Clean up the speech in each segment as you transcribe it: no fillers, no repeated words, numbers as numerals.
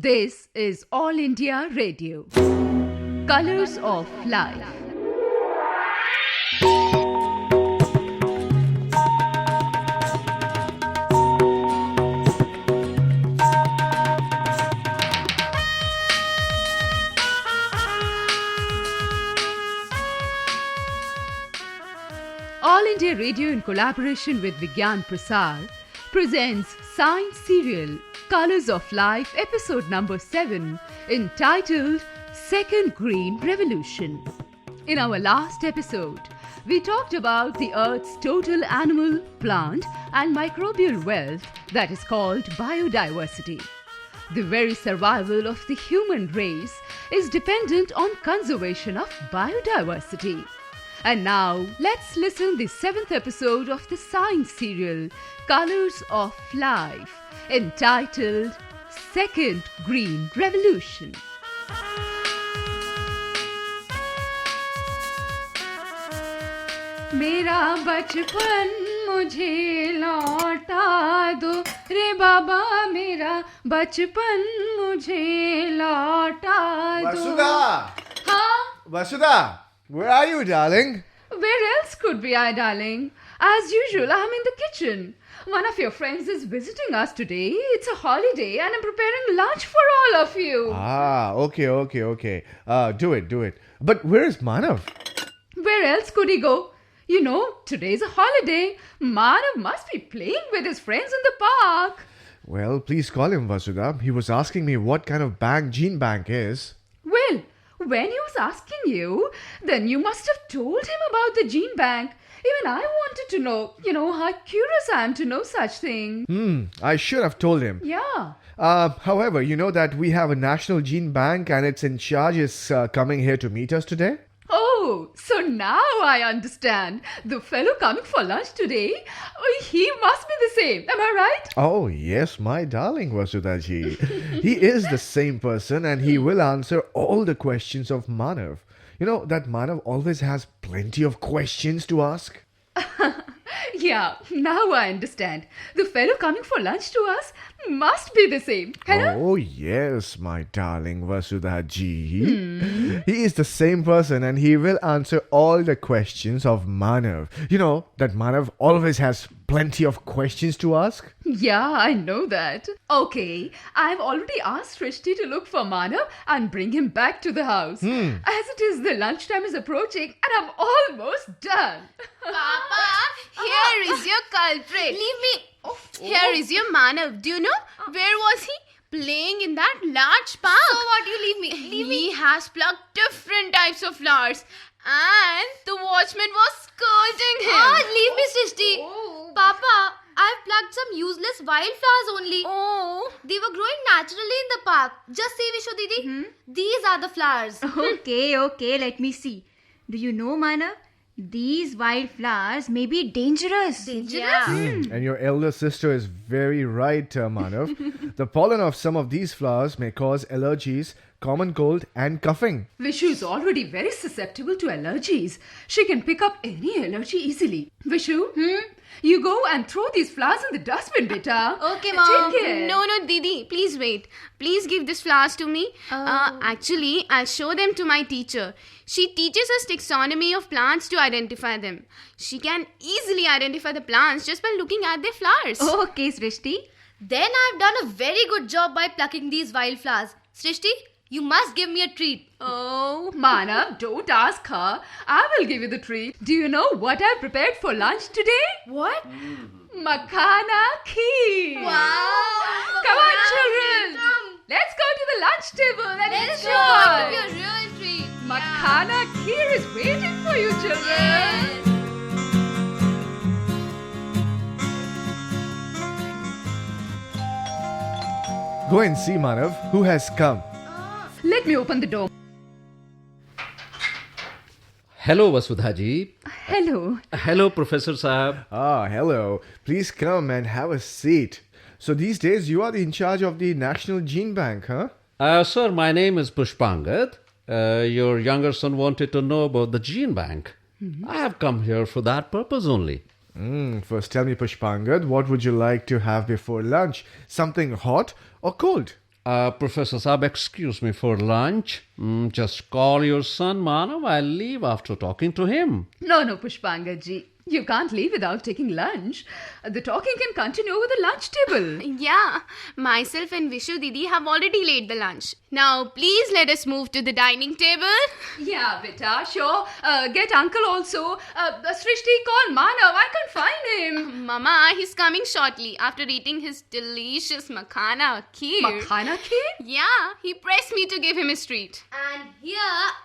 This is All India Radio. Colors of Life. All India Radio in collaboration with Vigyan Prasar presents Science Serial Colors of Life episode number 7 entitled Second Green Revolution. In our last episode, we talked about the Earth's total animal, plant and microbial wealth that is called biodiversity. The very survival of the human race is dependent on conservation of biodiversity. And now, let's listen the 7th episode of the science serial Colors of Life, entitled Second Green Revolution. मेरा बचपन मुझे लौटा दो रे बाबा मेरा बचपन मुझे लौटा दो. Vasudha! Huh? Vasudha! Where are you, darling? Where else could be I, darling? As usual, I'm in the kitchen. One of your friends is visiting us today. It's a holiday and I'm preparing lunch for all of you. Okay. Do it. But where is Manav? Where else could he go? You know, today's a holiday. Manav must be playing with his friends in the park. Well, please call him, Vasudha. He was asking me what kind of gene bank is. Well, when he was asking you, then you must have told him about the gene bank. Even I wanted to know, how curious I am to know such things. I should have told him. Yeah. However, you know that we have a national gene bank and its in charge is coming here to meet us today? Oh, so now I understand. The fellow coming for lunch today, he must be the same. Am I right? Oh, yes, my darling Vasudha ji. He is the same person and he will answer all the questions of Manav. You know that Manav always has plenty of questions to ask. Yeah, now I understand. The fellow coming for lunch to us must be the same. Hello? Oh, yes, my darling Vasudha ji. He is the same person and he will answer all the questions of Manav. You know that Manav always has plenty of questions to ask? Yeah, I know that. Okay, I've already asked Srishti to look for Manav and bring him back to the house. As it is, the lunchtime is approaching and I'm almost done. Papa, here is your culprit. Leave me. Here is your Manav. Do you know where was he? Playing in that large park. So what? You leave me. He has plucked different types of flowers, and the watchman was scolding him. Leave me, Srishti. Papa, I've plucked some useless wildflowers only. Oh. They were growing naturally in the park. Just see, Vishu Didi. These are the flowers. Okay, let me see. Do you know, Manav? These wildflowers may be dangerous. Dangerous? And your elder sister is very right, Manav. The pollen of some of these flowers may cause allergies, common cold and coughing. Vishu is already very susceptible to allergies. She can pick up any allergy easily. Vishu, you go and throw these flowers in the dustbin, beta. Okay, Mom. Take care. No, Didi. Please wait. Please give these flowers to me. Actually, I'll show them to my teacher. She teaches us taxonomy of plants to identify them. She can easily identify the plants just by looking at their flowers. Okay, Srishti. Then I've done a very good job by plucking these wildflowers. Srishti, you must give me a treat. Oh, Manav, don't ask her. I will give you the treat. Do you know what I prepared for lunch today? What? Makhana kheer. Wow! Come on, children. Let's go to the lunch table and Let's enjoy. go. It's going to be a real treat. Makhana kheer is waiting for you, children. Yes. Go and see, Manav, who has come. Let me open the door. Hello, Vasudha ji. Hello. Hello, Professor Saab. Hello. Please come and have a seat. So these days you are in charge of the National Gene Bank, huh? Sir, my name is Pushpangad. Your younger son wanted to know about the gene bank. I have come here for that purpose only. First tell me, Pushpangad, what would you like to have before lunch? Something hot or cold? Professor Saab, excuse me for lunch. Just call your son Manav. I'll leave after talking to him. No, Pushpanga ji. You can't leave without taking lunch. The talking can continue over the lunch table. Yeah, myself and Vishu Didi have already laid the lunch. Now, please let us move to the dining table. Yeah, beta, sure. Get uncle also. Srishti, call Manav. I can't find him. Mama, he's coming shortly after eating his delicious makhana kheer. Makhana kheer? Yeah, he pressed me to give him his treat. And here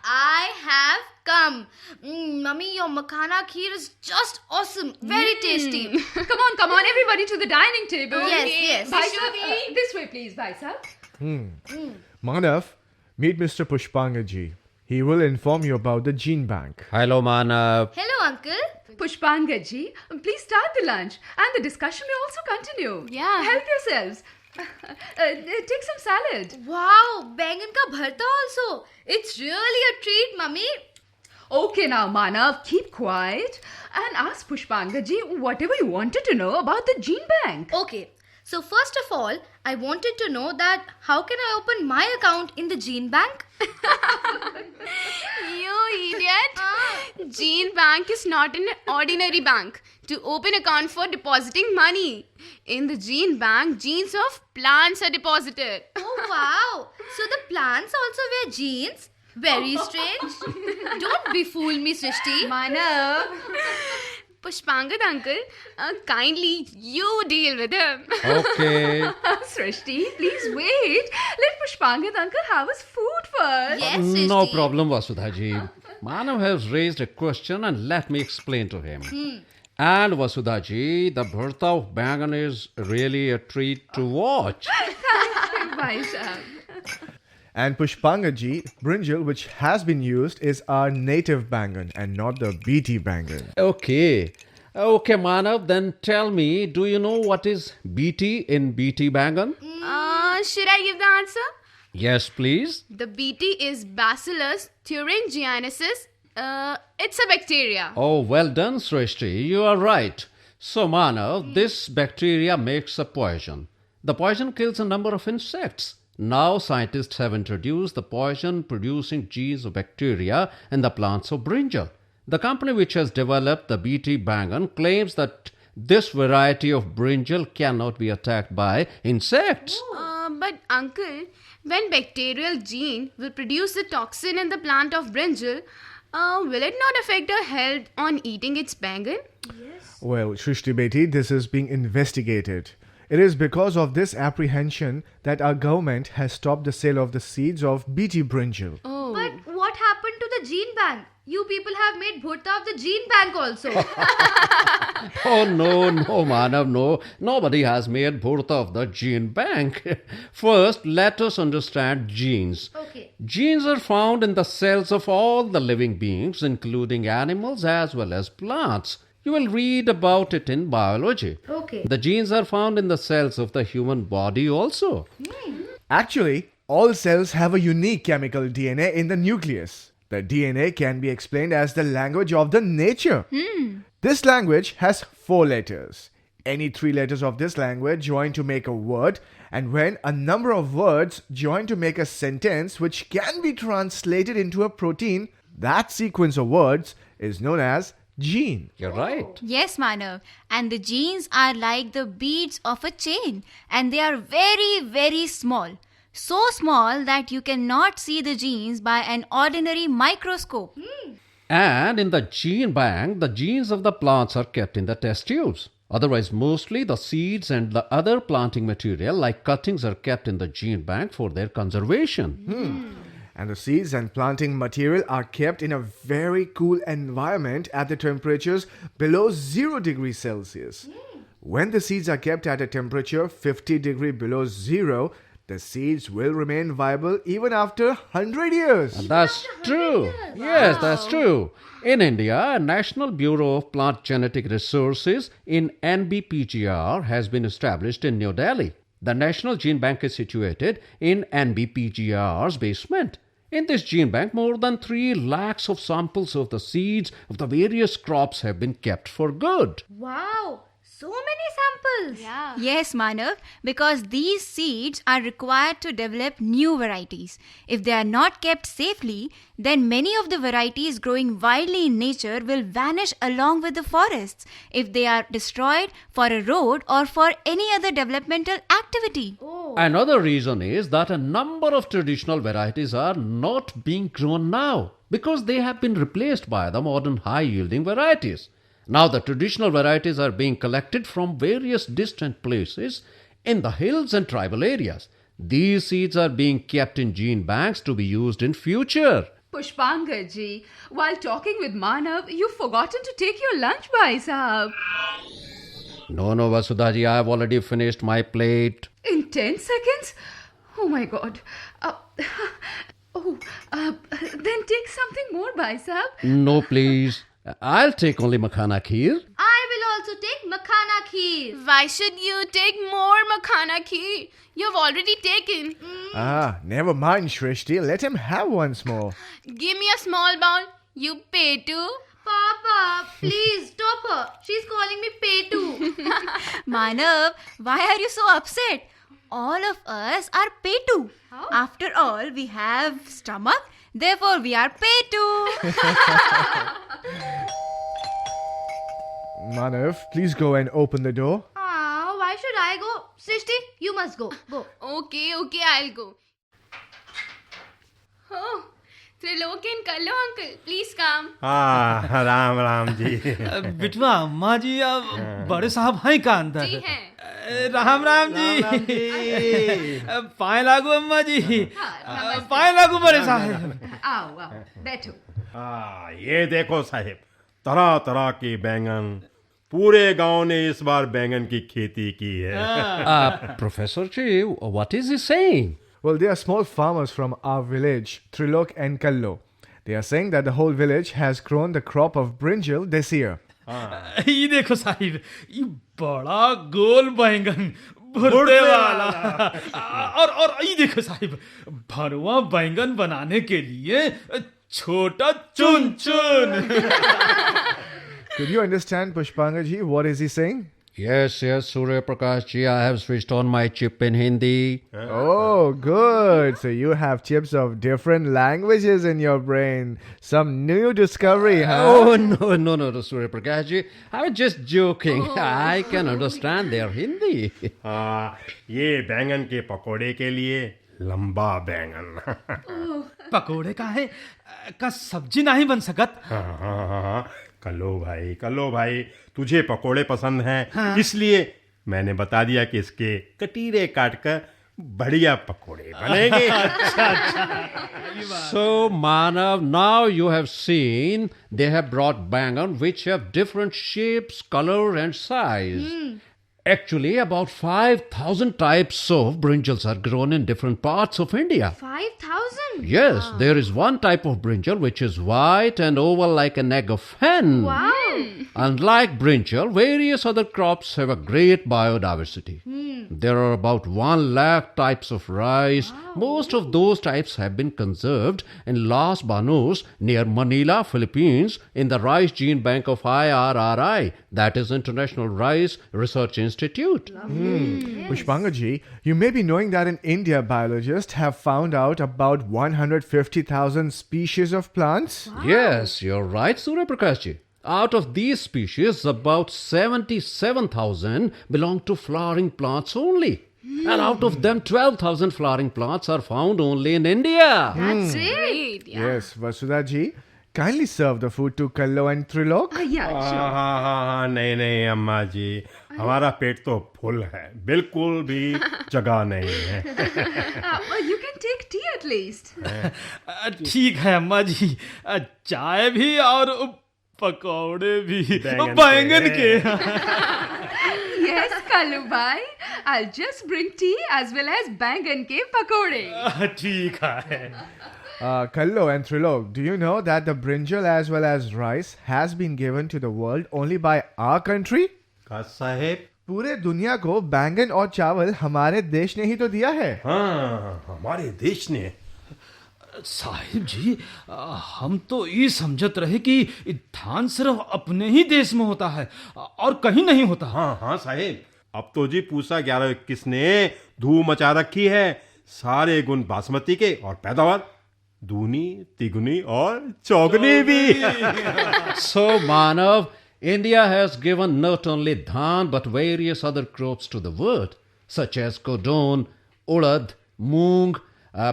I have come. Mummy, your makhana kheer is just awesome. Very tasty. Come on, everybody to the dining table. Yes. Bhai Sahab, this way, please, Bhai Sahab. Manav, meet Mr. Pushpangaji. He will inform you about the gene bank. Hello, Manav. Hello, uncle. Pushpanga ji, please start the lunch and the discussion may also continue. Yeah. Help yourselves. Take some salad. Wow, bangan ka bharta also. It's really a treat, mummy. Okay now, Manav, keep quiet and ask Pushpanga ji whatever you wanted to know about the gene bank. Okay. So first of all, I wanted to know that how can I open my account in the gene bank? You idiot! Gene Bank is not an ordinary bank to open account for depositing money. In the Gene Bank, genes of plants are deposited. Oh wow! So the plants also wear jeans? Very strange. Don't befool me, Srishti. Manav. Pushpangat uncle, kindly you deal with him. Okay. Srishti, please wait. Let Pushpangat uncle have his food first. Yes, Srishti. No problem, Vasudhaji. Manav has raised a question and let me explain to him. And Vasudhaji, the bharta of bangan is really a treat to watch. Bhai Sahab. And Pushpangaji, brinjal which has been used is our native bangan and not the BT bangan. Okay, Manav, then tell me, do you know what is BT in BT bangan? Should I give the answer? Yes, please. The BT is Bacillus thuringiensis. It's a bacteria. Oh, well done, Srishti. You are right. So, Manav, this bacteria makes a poison. The poison kills a number of insects. Now, scientists have introduced the poison-producing genes of bacteria in the plants of brinjal. The company which has developed the BT bangan claims that this variety of brinjal cannot be attacked by insects. But uncle, when bacterial gene will produce the toxin in the plant of brinjal, will it not affect our health on eating its bangan? Well, Shrishti Beti, this is being investigated. It is because of this apprehension that our government has stopped the sale of the seeds of BT brinjal. Oh. But what happened to the gene bank? You people have made bhutta of the gene bank also. Oh, no, Manav, no. Nobody has made bhurta of the gene bank. First, let us understand genes. Okay. Genes are found in the cells of all the living beings, including animals as well as plants. You will read about it in biology. Okay. The genes are found in the cells of the human body also. Actually, all cells have a unique chemical DNA in the nucleus. The DNA can be explained as the language of the nature. This language has 4 letters. Any 3 letters of this language join to make a word, and when a number of words join to make a sentence which can be translated into a protein, that sequence of words is known as gene. You're right. Yes, Manav. And the genes are like the beads of a chain. And they are very, very small. So small that you cannot see the genes by an ordinary microscope. And in the gene bank, the genes of the plants are kept in the test tubes. Otherwise, mostly the seeds and the other planting material like cuttings are kept in the gene bank for their conservation. And the seeds and planting material are kept in a very cool environment at the temperatures below 0 degrees Celsius. When the seeds are kept at a temperature 50 degrees below 0, the seeds will remain viable even after 100 years. That's true. Yes, that's true. In India, National Bureau of Plant Genetic Resources in NBPGR has been established in New Delhi. The National Gene Bank is situated in NBPGR's basement. In this gene bank, more than 3 lakhs of samples of the seeds of the various crops have been kept for good. Wow. So many samples. Yeah. Yes, Manav, because these seeds are required to develop new varieties. If they are not kept safely, then many of the varieties growing wildly in nature will vanish along with the forests if they are destroyed for a road or for any other developmental activity. Another reason is that a number of traditional varieties are not being grown now because they have been replaced by the modern high-yielding varieties. Now the traditional varieties are being collected from various distant places in the hills and tribal areas. These seeds are being kept in gene banks to be used in future. Pushpanga ji, while talking with Manav, you've forgotten to take your lunch, Bhai Sahab. No, Vasudha ji, I have already finished my plate. In 10 seconds? Oh my god. Then take something more, Bhai Sahab. No, please. I'll take only makhana kheer. I will also take makhana kheer. Why should you take more makhana kheer? You've already taken. Never mind, Shrishti. Let him have once more. Give me a small bowl. You pay too. Papa, please stop her. She's calling me Petu. Manav, why are you so upset? All of us are Petu. After all, we have stomach, therefore we are Petu. Manav, please go and open the door. Why should I go? Srishti, you must go. Go. Okay, I'll go. Oh, Trilok and Kallo uncle, please come. Ram ji बिटवा अम्मा जी अब बड़े साहब हैं का अंदर जी हैं. राम जी पाए लागू अम्मा जी पाए लागू बड़े साहब आओ, बैठो. ये देखो साहिब, तरह तरह के बैंगन. पूरे गांव ने इस बार बैंगन की खेती की है. Professor Ji, what is he saying? Well, they are small farmers from our village, Trilok and Kallo. They are saying that the whole village has grown the crop of brinjal this year. ये देखो साहिब, ये बड़ा गोल बैंगन भुर्ते वाला. और ये देखो साहिब, भरवा बैंगन बनाने के लिए छोटा चुन चुन. Could you understand, Pushpanga ji? What is he saying? Yes, Surya Prakash Ji, I have switched on my chip in Hindi. Oh, good. So you have chips of different languages in your brain. Some new discovery, huh? Oh, no, Surya Prakash Ji. I was just joking. I can understand their Hindi. ये बैंगन के पकोड़े के लिए लंबा बैंगन. पकोड़े का है का सब्जी नहीं बन सकत. हाँ. कल्लो भाई तुझे पकोड़े पसंद हैं, इसलिए मैंने बता दिया कि इसके कटीरे काट कर बढ़िया पकोड़े बनेंगे. So, Manav, now you have seen they have brought bangan which have different shapes, color and size. Actually, about 5,000 types of brinjals are grown in different parts of India. 5,000? Yes, there is one type of brinjal which is white and oval like an egg of hen. Wow. Unlike brinjal, various other crops have a great biodiversity. There are about 1 lakh types of rice. Most of those types have been conserved in Las Banos near Manila, Philippines, in the Rice Gene Bank of IRRI, that is International Rice Research Institute. Pushpanga ji, you may be knowing that in India, biologists have found out about 150,000 species of plants. Yes, you're right, Surya Prakash ji. Out of these species, about 77,000 belong to flowering plants only. And out of them, 12,000 flowering plants are found only in India. That's great. Yes, Vasudha ji, kindly serve the food to Kallo and Trilok. Yeah, sure. हाँ, नहीं अम्मा जी, हमारा पेट तो full है, बिल्कुल भी जगह नहीं है. Well, you can take tea at least. ठीक है अम्मा जी, चाय भी और पकौड़े भी बैंगन बैंगन के. Yes, Kallu bhai. I'll just bring tea as well as bangan ke pakode. ठीक है. Kallo and Trilok, do you know that the brinjal as well as rice has been given to the world only by our country? का साहेब? पूरे दुनिया को बैंगन और चावल हमारे देश ने ही तो दिया है. हाँ, हमारे देश ने. साहिब जी, हम तो ये समझत रहे कि धान सिर्फ अपने ही देश में होता है और कहीं नहीं होता। हाँ हाँ साहेब, अब तो जी पूसा 1121 ने धूम मचा रखी है। सारे गुण बासमती के और पैदावार दूनी, तिगुनी और चौगुनी भी। So, Manav, India has given not only dhan but various other crops to the world, such as cotton, urad, moong,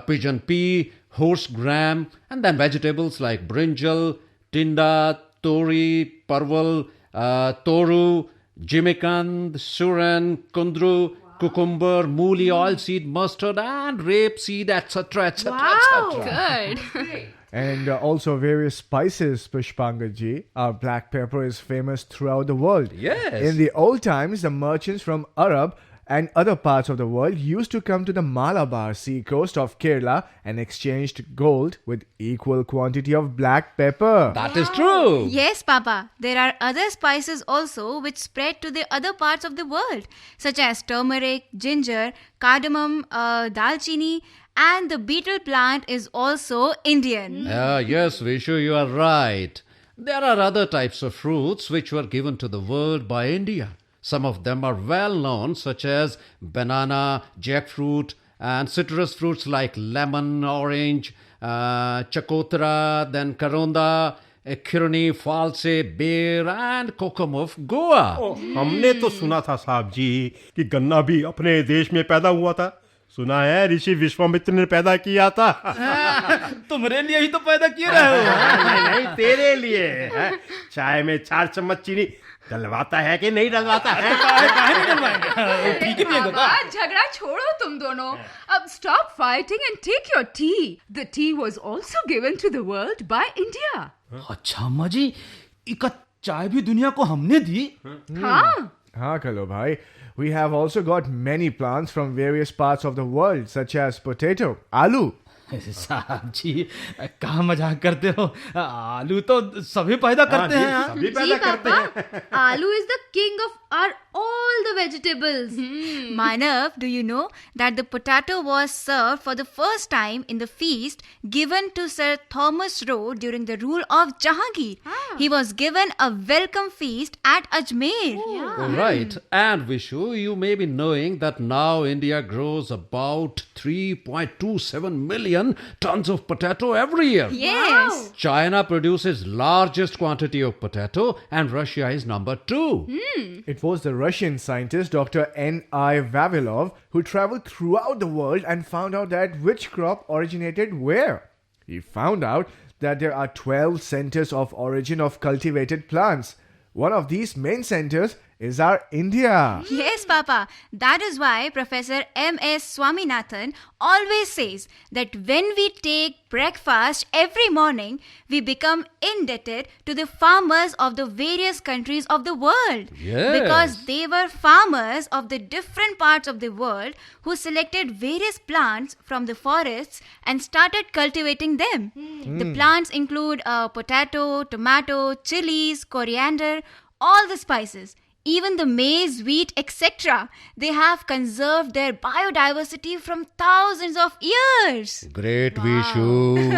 pigeon pea, horse gram, and then vegetables like brinjal, tinda, tori, parval, toru, jimikand, suran, kundru, cucumber, mooli, oilseed, mustard, and rapeseed, etc., etc., etc. Good. And also various spices, Pushpangaji. Our black pepper is famous throughout the world. Yes. In the old times, the merchants from Arab and other parts of the world used to come to the Malabar sea coast of Kerala and exchanged gold with equal quantity of black pepper. That is true. Yes, Papa. There are other spices also which spread to the other parts of the world, such as turmeric, ginger, cardamom, dalchini, and the betel plant is also Indian. Yes, Vishu, you are right. There are other types of fruits which were given to the world by India. Some of them are well known, such as banana, jackfruit, and citrus fruits like lemon, orange, chakotara, then karonda, khirni, false, bear, and kokum of Goa. हमने तो सुना था साहब जी कि गन्ना भी अपने देश में पैदा हुआ था। सुना है ऋषि विश्वामित्र ने पैदा किया था। तुम्हारे लिए ही तो पैदा किए रहे हो। नहीं, तेरे लिए। चाय में 4 चम्मच चीनी डलवाता है कि नहीं डलवाता है? काहे नहीं डलवाएंगे? ठीक ही पिएगा का? पापा, झगड़ा छोड़ो तुम दोनों. Stop fighting and take your tea. The tea was also given to the world by India. अच्छा अम्मा जी, इका चाय भी दुनिया को हमने दी। हाँ. हाँ, Kalo bhai. We have also got many plants from various parts of the world, such as potato, aloo. साहब जी, कहाँ मजाक करते हो? आलू तो सभी पैदा करते हैं। सभी जी पैदा करते पापा, हैं। aloo is the king of our all the vegetables. Manav, do you know that the potato was served for the first time in the feast given to Sir Thomas Roe during the rule of Jahangir? He was given a welcome feast at Ajmer. Right. And Vishu, you may be knowing that now India grows about 3.27 million tons of potato every year. Yes. China produces largest quantity of potato and Russia is number 2. It was the Russian scientist Dr. N.I. Vavilov who traveled throughout the world and found out that which crop originated where. He found out that there are 12 centers of origin of cultivated plants. One of these main centers is our India. Yes, Papa. That is why Professor M.S. Swaminathan always says that when we take breakfast every morning, we become indebted to the farmers of the various countries of the world. Yes. Because they were farmers of the different parts of the world who selected various plants from the forests and started cultivating them. The plants include potato, tomato, chilies, coriander, all the spices. Even the maize, wheat, etc. They have conserved their biodiversity from thousands of years. Great, Vishu.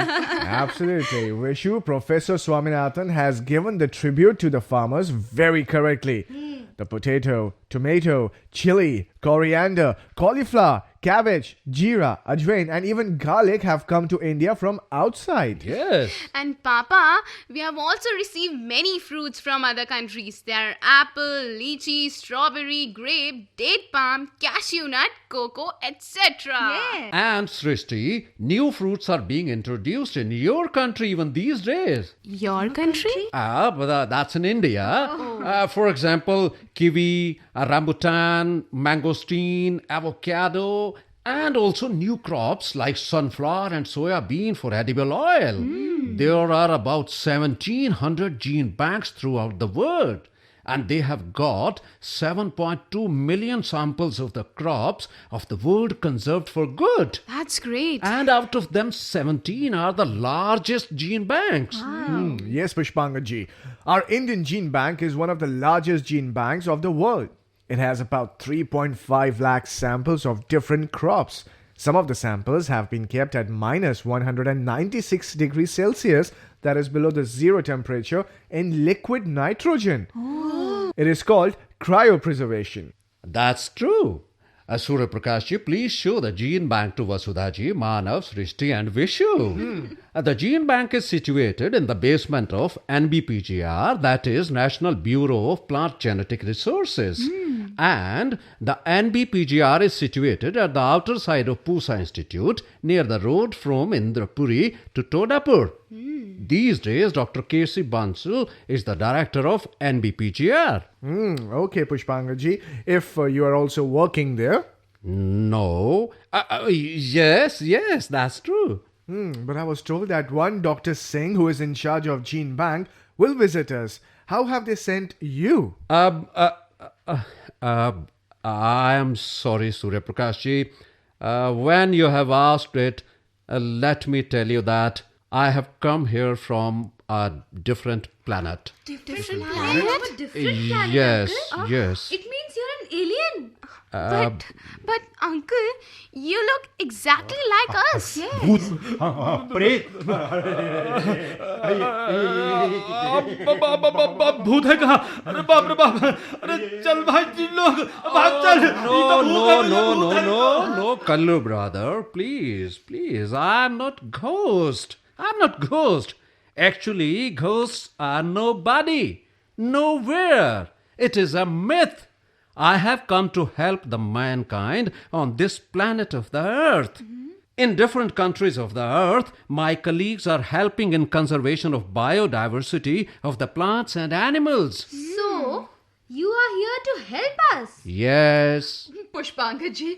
Absolutely. Vishu, Professor Swaminathan has given the tribute to the farmers very correctly. The potato, tomato, chili, coriander, cauliflower, cabbage, jeera, ajwain, and even garlic have come to India from outside. Yes. And Papa, we have also received many fruits from other countries. There are apple, lychee, strawberry, grape, date palm, cashew nut, cocoa, etc. And Srishti, new fruits are being introduced in your country even these days. Your country? But that's in India. For example, kiwi, rambutan, mangosteen, avocado, and also new crops like sunflower and soya bean for edible oil. There are about 1,700 gene banks throughout the world. And they have got 7.2 million samples of the crops of the world conserved for good. That's great. And out of them, 17 are the largest gene banks. Yes, Pushpangaji. Our Indian Gene Bank is one of the largest gene banks of the world. It has about 3.5 lakh samples of different crops. Some of the samples have been kept at minus 196 degrees Celsius, that is below the zero temperature, in liquid nitrogen. It is called cryopreservation. That's true. Surya Prakashji, please show the gene bank to Vasudhaji, Manav, Srishti and Vishu. The gene bank is situated in the basement of NBPGR, that is National Bureau of Plant Genetic Resources. And the NBPGR is situated at the outer side of Pusa Institute, near the road from Indrapuri to Todapur. These days, Dr. K.C. Bansal is the director of NBPGR. Okay, Pushpangaji, if you are also working there. No. Yes, that's true. But I was told that one Dr. Singh, who is in charge of Gene Bank, will visit us. How have they sent you? I am sorry, Surya Prakashji. When you have asked it, let me tell you that I have come here from a different planet. Different planet? Yes, yes. It means you're an alien. But uncle, you look exactly like us. प्रेत भूत है कहाँ? अरे बाप रे बाप! अरे चल भाई तीन लोग भाग चल! No, Kallu brother, please, I'm not ghost. Actually, ghosts are nobody, nowhere. It is a myth. I have come to help the mankind on this planet of the earth. In different countries of the earth, my colleagues are helping in conservation of biodiversity of the plants and animals. So, you are here to help us. Yes. Pushpangaji,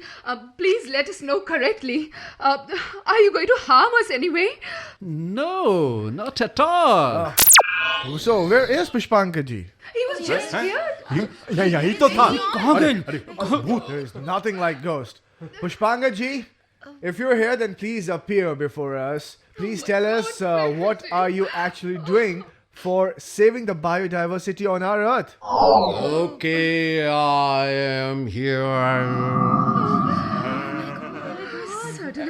please let us know correctly. Are you going to harm us anyway? No, not at all. So, where is Pushpangaji? He was just here. यही तो था कहाँ गए? There is nothing like ghost. Pushpangaji, if you're here, then please appear before us. Please tell us what are you actually doing for saving the biodiversity on our earth. Okay, I am here.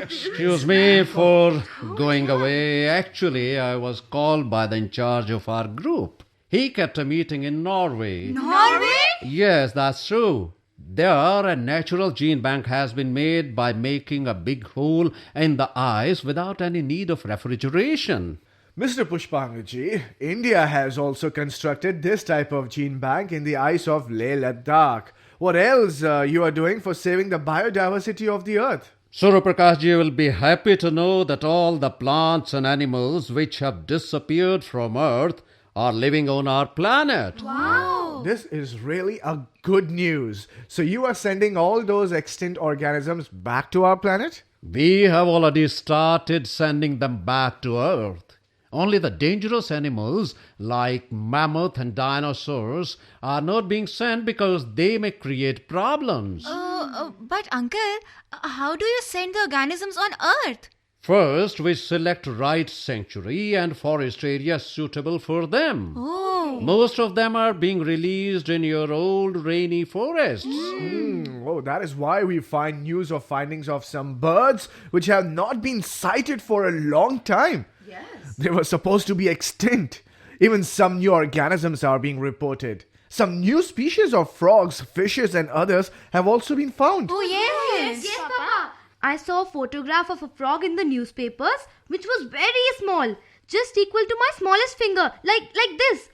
Excuse me for going away. Actually, I was called by the in charge of our group. He kept a meeting in Norway. Norway? Yes, that's true. There, a natural gene bank has been made by making a big hole in the ice without any need of refrigeration. Mr. Pushpangaji, India has also constructed this type of gene bank in the ice of Leh Ladakh. What else you are doing for saving the biodiversity of the earth? Surya Prakashji will be happy to know that all the plants and animals which have disappeared from Earth are living on our planet. Wow. This is really a good news. So you are sending all those extinct organisms back to our planet? We have already started sending them back to Earth. Only the dangerous animals like mammoth and dinosaurs are not being sent because they may create problems. But uncle, how do you send the organisms on Earth? First, we select right sanctuary and forest areas suitable for them. Oh. Most of them are being released in your old rainy forests. Oh, that is why we find news of findings of some birds which have not been sighted for a long time. Yes. They were supposed to be extinct. Even some new organisms are being reported. Some new species of frogs, fishes and others have also been found. Oh, yes. Yes, Papa. I saw a photograph of a frog in the newspapers which was very small, just equal to my smallest finger, like this.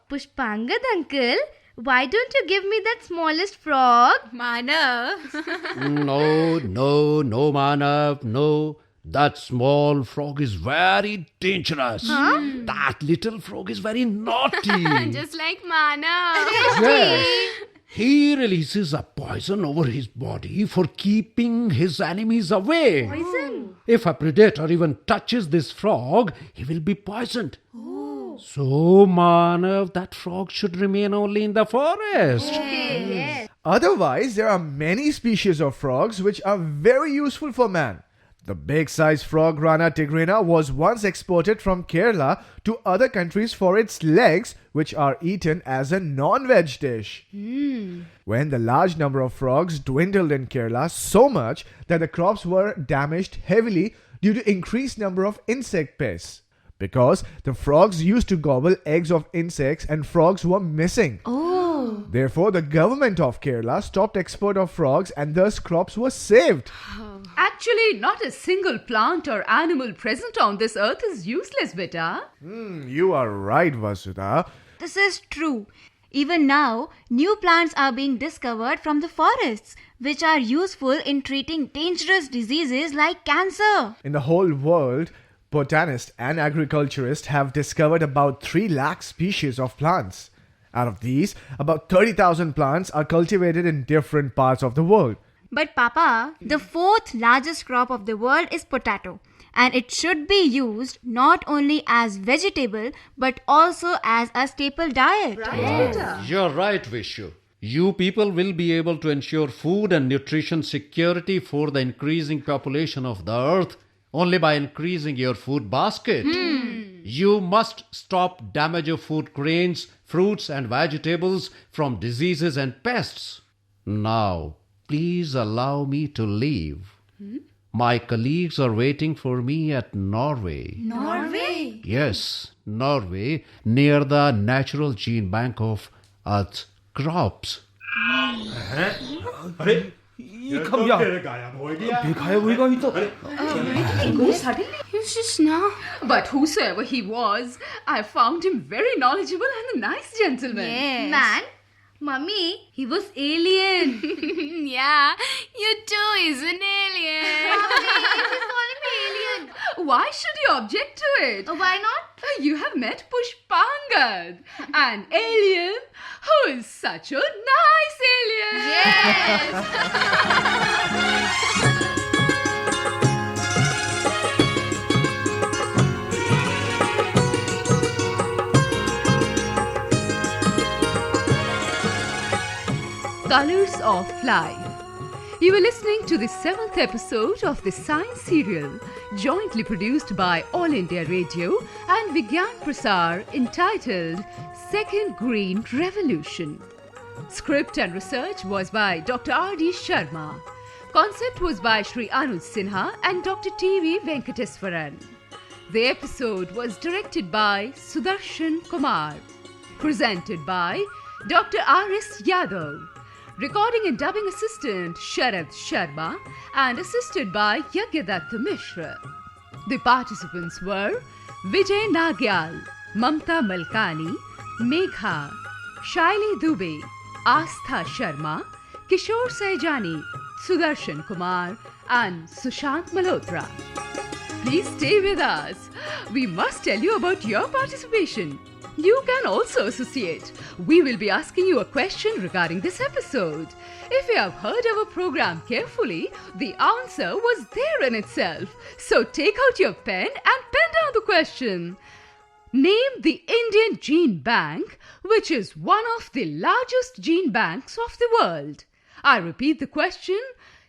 Pushpangad uncle, why don't you give me that smallest frog? Manav. No, Manav, no. That small frog is very dangerous. That little frog is very naughty. Just like Mana. Yes. He releases a poison over his body for keeping his enemies away. Poison? If a predator even touches this frog, he will be poisoned. Oh. So, Manav, that frog should remain only in the forest. Okay, yes. Otherwise, there are many species of frogs which are very useful for man. The big-sized frog Rana tigrina was once exported from Kerala to other countries for its legs, which are eaten as a non-veg dish. When the large number of frogs dwindled in Kerala so much that the crops were damaged heavily due to increased number of insect pests. Because the frogs used to gobble eggs of insects and frogs were missing. Therefore, the government of Kerala stopped export of frogs and thus crops were saved. Actually, not a single plant or animal present on this earth is useless, beta. You are right, Vasudha. This is true. Even now, new plants are being discovered from the forests, which are useful in treating dangerous diseases like cancer. In the whole world, botanists and agriculturists have discovered about 3 lakh species of plants. Out of these, about 30,000 plants are cultivated in different parts of the world. But Papa, the fourth largest crop of the world is potato. And it should be used not only as vegetable but also as a staple diet. You're right, Vishu. You people will be able to ensure food and nutrition security for the increasing population of the earth only by increasing your food basket. You must stop damage of food grains, fruits and vegetables from diseases and pests. Now, please allow me to leave. My colleagues are waiting for me at Norway. Norway? Yes, Norway, near the natural gene bank of Earth's crops. अरे ये कब गया? गायब हो गया। बेगायब होएगा ही तो। He's just now. But whosoever he was, I found him very knowledgeable and a nice gentleman. Yes. Man, Mummy, he was alien. Yeah, you too is an alien. He's calling me alien. Why should you object to it? Why not? You have met Pushpangad, an alien who is such a nice alien. Yes. Colors of Life. You are listening to the 7th episode of the science serial, jointly produced by All India Radio and Vigyan Prasar, entitled Second Green Revolution. Script and research was by Dr. R.D. Sharma. Concept was by Shri Anuj Sinha and Dr. T.V. Venkateswaran. The episode was directed by Sudarshan Kumar. Presented by Dr. R.S. Yadav. Recording and dubbing assistant Sharad Sharma and assisted by Yagyadatta Mishra. The participants were Vijay Nagyal, Mamta Malkani, Megha, Shaili Dubey, Astha Sharma, Kishore Saijani, Sudarshan Kumar and Sushant Malhotra. Please stay with us. We must tell you about your participation. You can also associate. We will be asking you a question regarding this episode. If you have heard our program carefully, the answer was there in itself. So take out your pen and pen down the question. Name the Indian Gene Bank, which is one of the largest gene banks of the world. I repeat the question.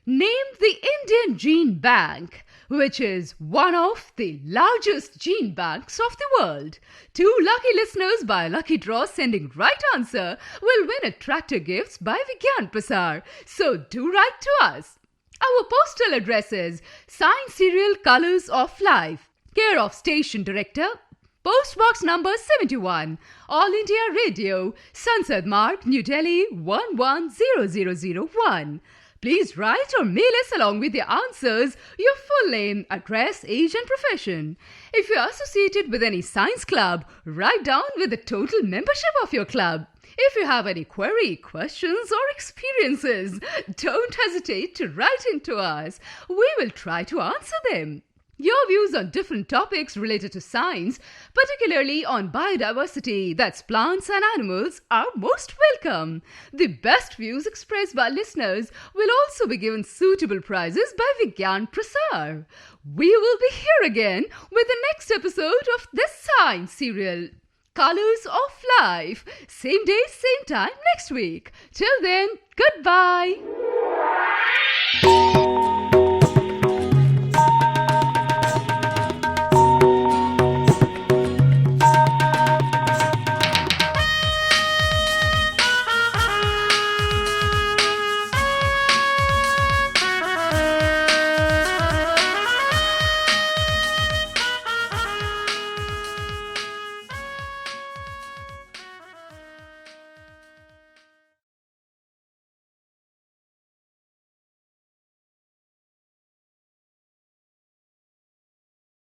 Name the Indian Gene Bank, which is one of the largest gene banks of the world. 2 lucky listeners by lucky draw sending right answer will win attractor gifts by Vigyan Prasar. So do write to us. Our postal address is Science Serial Colors of Life, care of Station Director, Post Box number 71, All India Radio, Sansad Marg, New Delhi 110001. Please write or mail us along with your answers, your full name, address, age and profession. If you are associated with any science club, write down with the total membership of your club. If you have any query, questions or experiences, don't hesitate to write in to us. We will try to answer them. Your views on different topics related to science, particularly on biodiversity, that's plants and animals, are most welcome. The best views expressed by listeners will also be given suitable prizes by Vigyan Prasar. We will be here again with the next episode of this science serial, Colors of Life. Same day, same time next week. Till then, goodbye.